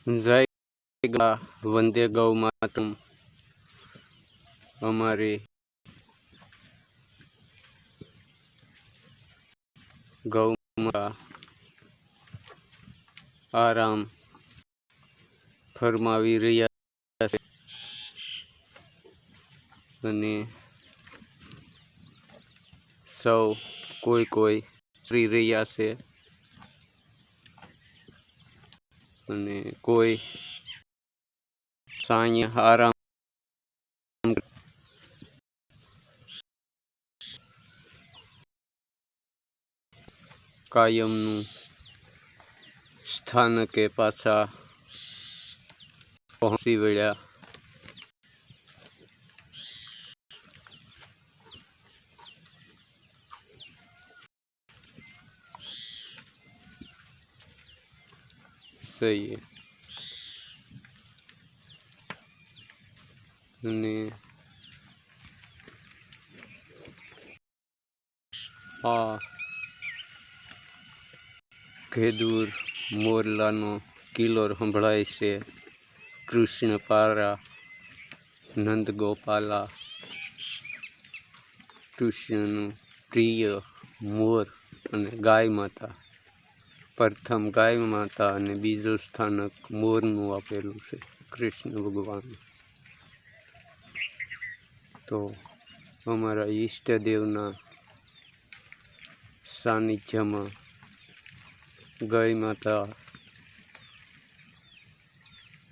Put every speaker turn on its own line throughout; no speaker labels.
जय वंदे गौ मातरम। हमारी गौ माता आराम फरमावी रह्या छे अने सौ कोई श्री रह्या छे अने कोई साँय आराम कायमनु स्थानके पाछा पहोंची वळ्या। सही है ने आ खेदूर मोरलानो किलोर संभळाय छे। कृष्ण पारा नंद गोपाला कृष्णनु प्रिय मोर अने गाय माता। प्रथम गाय माता अने बीजो स्थानक मोरनु आपेलू छे कृष्ण भगवान। तो अमरा ईष्टदेवना सानिध्यमां गाय माता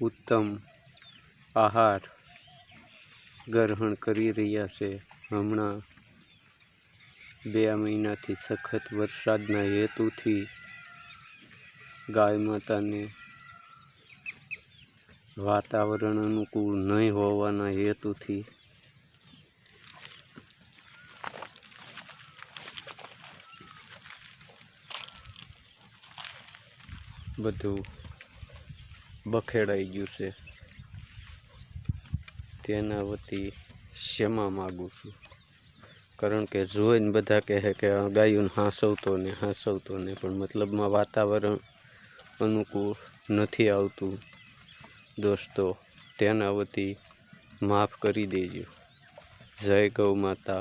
उत्तम आहार ग्रहण करी रह्या छे। हमणा 2 महीनाथी सखत वरसादना हेतुथी गाय माता ने वातावरण अनुकूल नहीं होवाना हेतुथी बधु बखेड़ाई गयुं छे। तेना वती क्षमा मागू छूं, कारण के जोईने बधा कहे के गायोने हांसवतो ने पण मतलब में वातावरण अनुकूल नहीं आवतुं। दोस्तों तेना वती माफ करी देजो। जय गौ माता,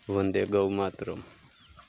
वंदे गौ मातरम।